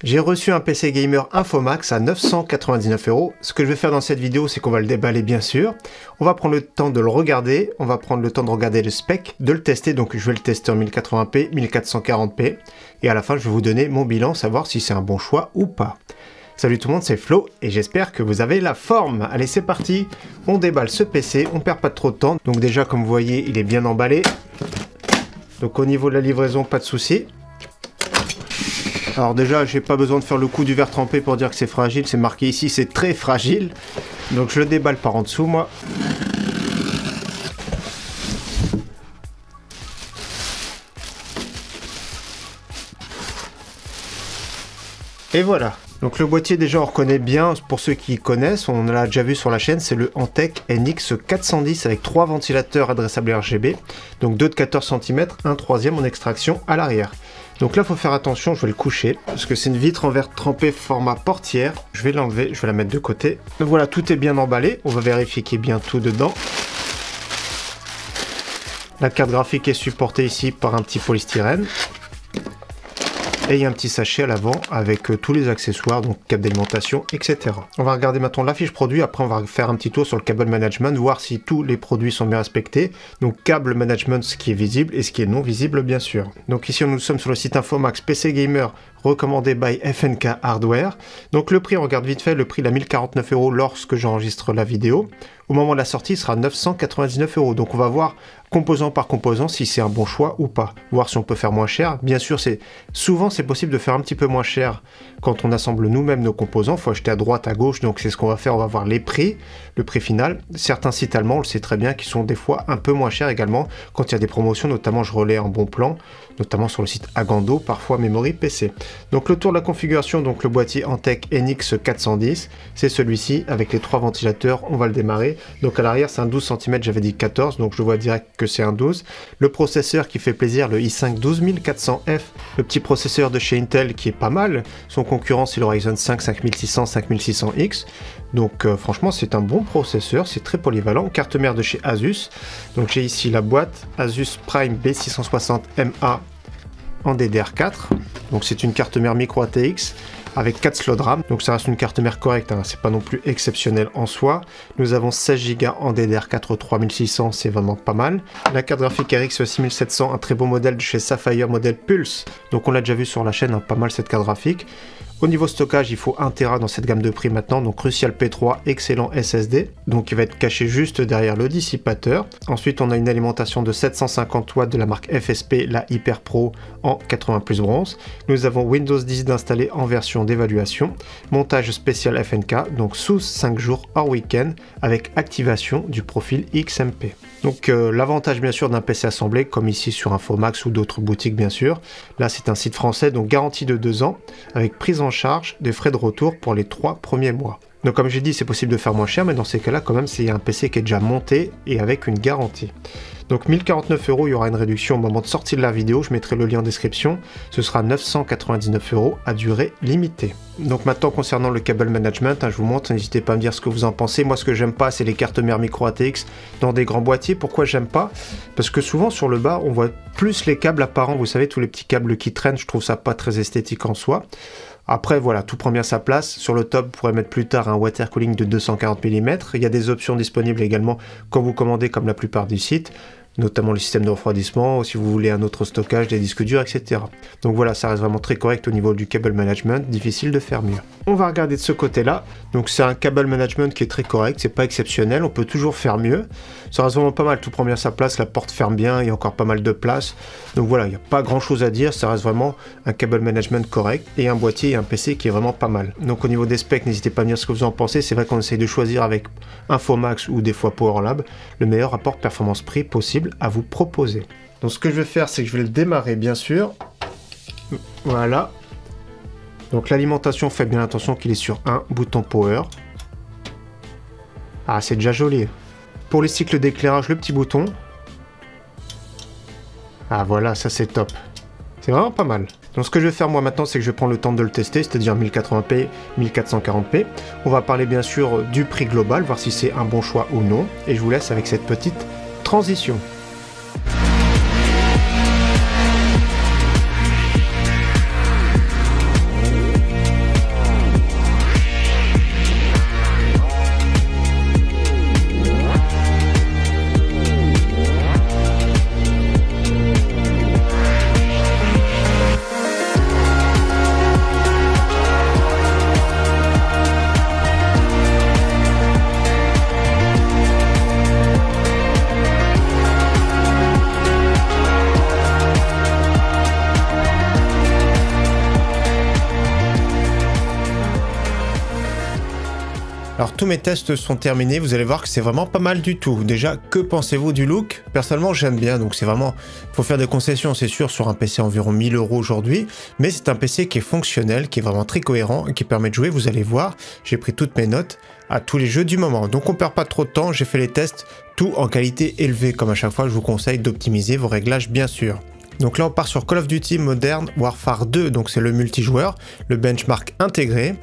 J'ai reçu un PC gamer Infomax à 999 €. Ce que je vais faire dans cette vidéo, c'est qu'on va le déballer bien sûr. On va prendre le temps de le regarder, on va prendre le temps de regarder le spec, de le tester. Donc je vais le tester en 1080p, 1440p. Et à la fin, je vais vous donner mon bilan, savoir si c'est un bon choix ou pas. Salut tout le monde, c'est Flo et j'espère que vous avez la forme. Allez, c'est parti, on déballe ce PC, on perd pas trop de temps. Donc déjà, comme vous voyez, il est bien emballé. Donc au niveau de la livraison, pas de souci. Alors déjà, j'ai pas besoin de faire le coup du verre trempé pour dire que c'est fragile. C'est marqué ici, c'est très fragile. Donc je le déballe par en dessous, moi. Et voilà. Donc le boîtier, déjà on reconnaît bien, pour ceux qui connaissent, on l'a déjà vu sur la chaîne, c'est le Antec NX410 avec 3 ventilateurs adressables RGB, donc 2 de 14 cm, un troisième en extraction à l'arrière. Donc là il faut faire attention, je vais le coucher, parce que c'est une vitre en verre trempé format portière, je vais l'enlever, je vais la mettre de côté. Donc voilà, tout est bien emballé, on va vérifier qu'il y ait bien tout dedans. La carte graphique est supportée ici par un petit polystyrène. Et il y a un petit sachet à l'avant avec tous les accessoires, donc câble d'alimentation, etc. On va regarder maintenant la fiche produit, après on va faire un petit tour sur le câble management, voir si tous les produits sont bien respectés. Donc câble management, ce qui est visible et ce qui est non visible bien sûr. Donc ici nous sommes sur le site Infomax PC Gamer, recommandé by FNK Hardware. Donc le prix, on regarde vite fait, le prix il a 1049 € lorsque j'enregistre la vidéo. Au moment de la sortie, il sera 999 €. Donc on va voir composant par composant si c'est un bon choix ou pas. Voir si on peut faire moins cher. Bien sûr, souvent c'est possible de faire un petit peu moins cher quand on assemble nous-mêmes nos composants. Il faut acheter à droite, à gauche. Donc c'est ce qu'on va faire. On va voir les prix, le prix final. Certains sites allemands, on le sait très bien, qui sont des fois un peu moins chers également quand il y a des promotions. Notamment, je relais en bon plan, notamment sur le site Agando, parfois Memory PC. Donc le tour de la configuration, donc le boîtier Antec NX410, c'est celui-ci avec les 3 ventilateurs. On va le démarrer. Donc à l'arrière c'est un 12 cm, j'avais dit 14, donc je vois direct que c'est un 12. Le processeur qui fait plaisir, le i5 12400F, le petit processeur de chez Intel qui est pas mal. Son concurrent c'est le Ryzen 5 5600, 5600X. Donc franchement c'est un bon processeur, c'est très polyvalent. Carte mère de chez Asus. Donc j'ai ici la boîte Asus Prime B660MA en DDR4. Donc c'est une carte mère micro ATX avec 4 slots de RAM, donc ça reste une carte mère correcte, hein. C'est pas non plus exceptionnel en soi. Nous avons 16 Go en DDR4 3600, c'est vraiment pas mal. La carte graphique RX 6700, un très beau modèle de chez Sapphire, modèle Pulse, donc on l'a déjà vu sur la chaîne, hein, pas mal cette carte graphique. Au niveau stockage, il faut 1 Tera dans cette gamme de prix maintenant, donc Crucial P3, excellent SSD, donc il va être caché juste derrière le dissipateur. Ensuite, on a une alimentation de 750 watts de la marque FSP, la Hyper Pro en 80 plus bronze. Nous avons Windows 10 d'installer en version d'évaluation, montage spécial FNK, donc sous 5 jours hors week-end, avec activation du profil XMP. Donc l'avantage bien sûr d'un PC assemblé, comme ici sur Infomax ou d'autres boutiques bien sûr, là c'est un site français, donc garantie de 2 ans, avec prise en charge des frais de retour pour les 3 premiers mois. Donc comme j'ai dit, c'est possible de faire moins cher, mais dans ces cas-là, quand même, c'est un PC qui est déjà monté et avec une garantie. Donc 1049 €, il y aura une réduction au moment de sortie de la vidéo, je mettrai le lien en description. Ce sera 999 € à durée limitée. Donc maintenant concernant le câble management, hein, je vous montre, n'hésitez pas à me dire ce que vous en pensez. Moi ce que j'aime pas, c'est les cartes mères micro ATX dans des grands boîtiers. Pourquoi j'aime pas? Parce que souvent sur le bas, on voit plus les câbles apparents, vous savez, tous les petits câbles qui traînent, je trouve ça pas très esthétique en soi. Après voilà, tout prend bien sa place. Sur le top, vous pourrez mettre plus tard un water cooling de 240 mm. Il y a des options disponibles également quand vous commandez, comme la plupart du site, notamment le système de refroidissement, ou si vous voulez un autre stockage, des disques durs, etc. Donc voilà, ça reste vraiment très correct au niveau du cable management, difficile de faire mieux. On va regarder de ce côté-là. Donc c'est un cable management qui est très correct, c'est pas exceptionnel, on peut toujours faire mieux. Ça reste vraiment pas mal, tout prend bien sa place, la porte ferme bien, il y a encore pas mal de place. Donc voilà, il n'y a pas grand-chose à dire, ça reste vraiment un cable management correct, et un boîtier et un PC qui est vraiment pas mal. Donc au niveau des specs, n'hésitez pas à me dire ce que vous en pensez. C'est vrai qu'on essaye de choisir avec Infomax ou des fois PowerLab le meilleur rapport performance-prix possible à vous proposer. Donc ce que je vais faire, c'est que je vais le démarrer bien sûr. Voilà. Donc l'alimentation, faites bien attention qu'il est sur un bouton power. Ah, c'est déjà joli. Pour les cycles d'éclairage, le petit bouton. Ah voilà, ça c'est top. C'est vraiment pas mal. Donc ce que je vais faire moi maintenant, c'est que je vais prendre le temps de le tester, c'est-à-dire 1080p, 1440p. On va parler bien sûr du prix global, voir si c'est un bon choix ou non. Et je vous laisse avec cette petite transition. tous mes tests sont terminés, vous allez voir que c'est vraiment pas mal du tout. Déjà, que pensez-vous du look? Personnellement, j'aime bien, donc c'est vraiment... faut faire des concessions, c'est sûr, sur un PC environ 1000 € aujourd'hui, mais c'est un PC qui est fonctionnel, qui est vraiment très cohérent, et qui permet de jouer, vous allez voir, j'ai pris toutes mes notes à tous les jeux du moment. Donc on perd pas trop de temps, j'ai fait les tests, tout en qualité élevée, comme à chaque fois, je vous conseille d'optimiser vos réglages, bien sûr. Donc là, on part sur Call of Duty Modern Warfare 2, donc c'est le multijoueur, le benchmark intégré.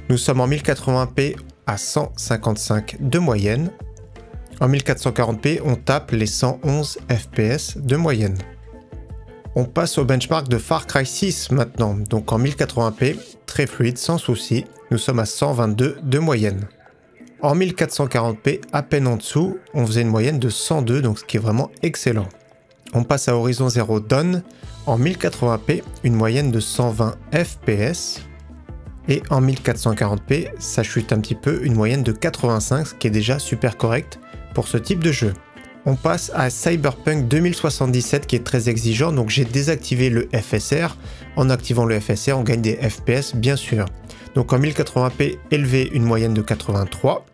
Nous sommes en 1080p à 155 de moyenne. En 1440p, on tape les 111 fps de moyenne. On passe au benchmark de Far Cry 6 maintenant, donc en 1080p, très fluide, sans souci. Nous sommes à 122 de moyenne. En 1440p, à peine en dessous, on faisait une moyenne de 102, donc ce qui est vraiment excellent. On passe à Horizon Zero Dawn, en 1080p, une moyenne de 120 fps. Et en 1440p, ça chute un petit peu, une moyenne de 85, ce qui est déjà super correct pour ce type de jeu. On passe à Cyberpunk 2077 qui est très exigeant, donc j'ai désactivé le FSR. En activant le FSR, on gagne des FPS bien sûr. Donc en 1080p élevé, une moyenne de 83.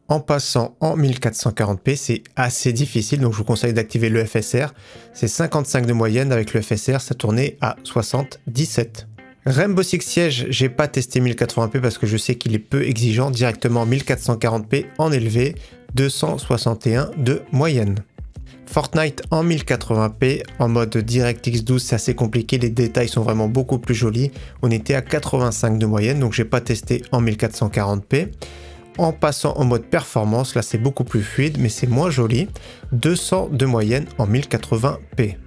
En passant en 1440p, c'est assez difficile, donc je vous conseille d'activer le FSR. C'est 55 de moyenne, avec le FSR, ça tournait à 77. Rainbow Six Siege, j'ai pas testé 1080p parce que je sais qu'il est peu exigeant, directement 1440p en élevé, 261 de moyenne. Fortnite en 1080p, en mode DirectX 12, c'est assez compliqué, les détails sont vraiment beaucoup plus jolis. On était à 85 de moyenne, donc j'ai pas testé en 1440p. En passant en mode performance, là c'est beaucoup plus fluide, mais c'est moins joli, 200 de moyenne en 1080p.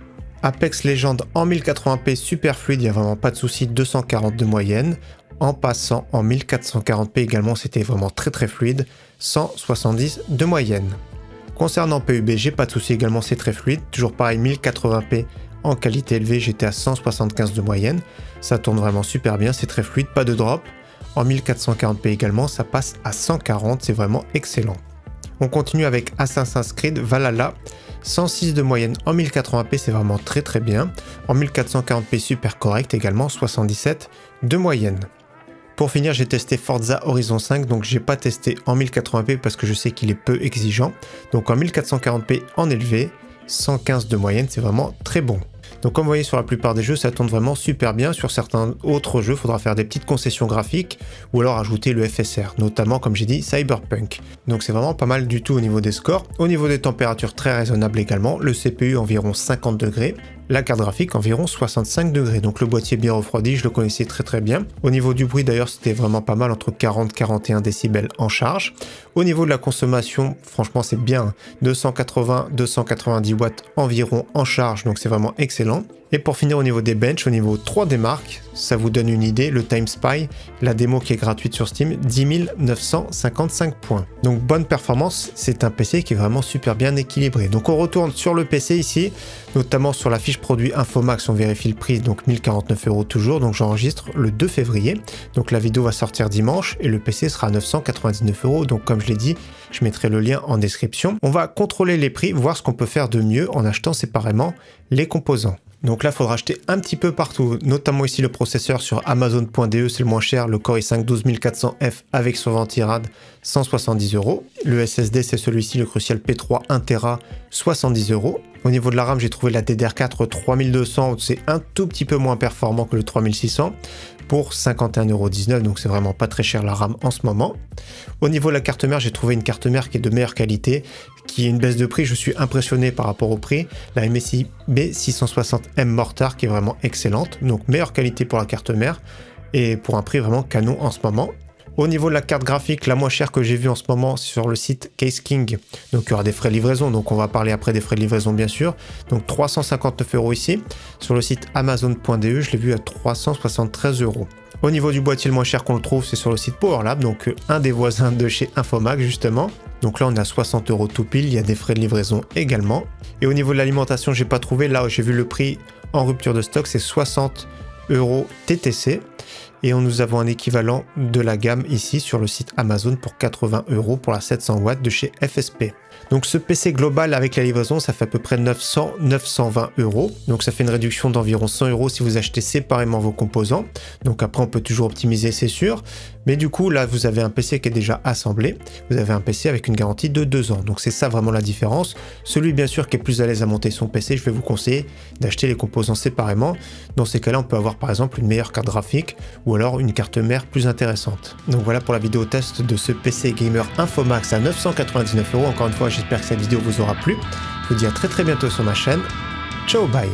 Apex Legends en 1080p super fluide, il n'y a vraiment pas de souci, 240 de moyenne. En passant en 1440p également, c'était vraiment très fluide, 170 de moyenne. Concernant PUB, j'ai pas de souci également, c'est très fluide, toujours pareil 1080p en qualité élevée, j'étais à 175 de moyenne. Ça tourne vraiment super bien, c'est très fluide, pas de drop. En 1440p également, ça passe à 140, c'est vraiment excellent. On continue avec Assassin's Creed Valhalla, 106 de moyenne en 1080p, c'est vraiment très bien. En 1440p super correct également, 77 de moyenne. Pour finir, j'ai testé Forza Horizon 5, donc j'ai pas testé en 1080p parce que je sais qu'il est peu exigeant. Donc en 1440p en élevé, 115 de moyenne, c'est vraiment très bon. Donc comme vous voyez sur la plupart des jeux, ça tourne vraiment super bien. Sur certains autres jeux, il faudra faire des petites concessions graphiques ou alors ajouter le FSR, notamment comme j'ai dit Cyberpunk. Donc c'est vraiment pas mal du tout au niveau des scores. Au niveau des températures, très raisonnable également. Le CPU environ 50 degrés. La carte graphique environ 65 degrés, donc le boîtier bien refroidi, je le connaissais très bien. Au niveau du bruit d'ailleurs, c'était vraiment pas mal, entre 40 et 41 décibels en charge. Au niveau de la consommation, franchement c'est bien, 280-290 watts environ en charge, donc c'est vraiment excellent. Et pour finir au niveau des benches, au niveau 3 des marques, ça vous donne une idée, le Time Spy, la démo qui est gratuite sur Steam, 10 955 points. Donc bonne performance, c'est un PC qui est vraiment super bien équilibré. Donc on retourne sur le PC ici, notamment sur la fiche produit Infomax, on vérifie le prix, donc 1049 € toujours, donc j'enregistre le 2 février. Donc la vidéo va sortir dimanche et le PC sera à 999 €, donc comme je l'ai dit, je mettrai le lien en description. On va contrôler les prix, voir ce qu'on peut faire de mieux en achetant séparément les composants. Donc là, il faudra acheter un petit peu partout, notamment ici le processeur sur Amazon.de, c'est le moins cher, le Core i5 12400F avec son ventirad, 170 €. Le SSD, c'est celui-ci, le Crucial P3 1 Tera, 70 €. Au niveau de la RAM, j'ai trouvé la DDR4 3200, c'est un tout petit peu moins performant que le 3600, pour 51,19 €, donc c'est vraiment pas très cher la RAM en ce moment. Au niveau de la carte mère, j'ai trouvé une carte mère qui est de meilleure qualité, qui est une baisse de prix, je suis impressionné par rapport au prix. La MSI B660M Mortar qui est vraiment excellente, donc meilleure qualité pour la carte mère, et pour un prix vraiment canon en ce moment. Au niveau de la carte graphique, la moins chère que j'ai vue en ce moment sur le site Case King, donc il y aura des frais de livraison, donc on va parler après des frais de livraison bien sûr, donc 359 € ici. Sur le site Amazon.de, je l'ai vu à 373 €. Au niveau du boîtier, le moins cher qu'on le trouve, c'est sur le site PowerLab, donc un des voisins de chez Infomax justement. Donc là on est à 60 € tout pile, il y a des frais de livraison également. Et au niveau de l'alimentation, j'ai pas trouvé, là j'ai vu le prix en rupture de stock, c'est 60 € TTC. Et nous avons un équivalent de la gamme ici sur le site Amazon pour 80 € pour la 700 watts de chez FSP. Donc ce PC global avec la livraison, ça fait à peu près 920 €. Donc ça fait une réduction d'environ 100 € si vous achetez séparément vos composants. Donc après on peut toujours optimiser, c'est sûr. Mais du coup là vous avez un PC qui est déjà assemblé. Vous avez un PC avec une garantie de 2 ans. Donc c'est ça vraiment la différence. Celui bien sûr qui est plus à l'aise à monter son PC, je vais vous conseiller d'acheter les composants séparément. Dans ces cas-là on peut avoir par exemple une meilleure carte graphique ou alors une carte mère plus intéressante. Donc voilà pour la vidéo test de ce PC gamer Infomax à 999 €. Encore une fois, j'espère que cette vidéo vous aura plu. Je vous dis à très bientôt sur ma chaîne. Ciao, bye!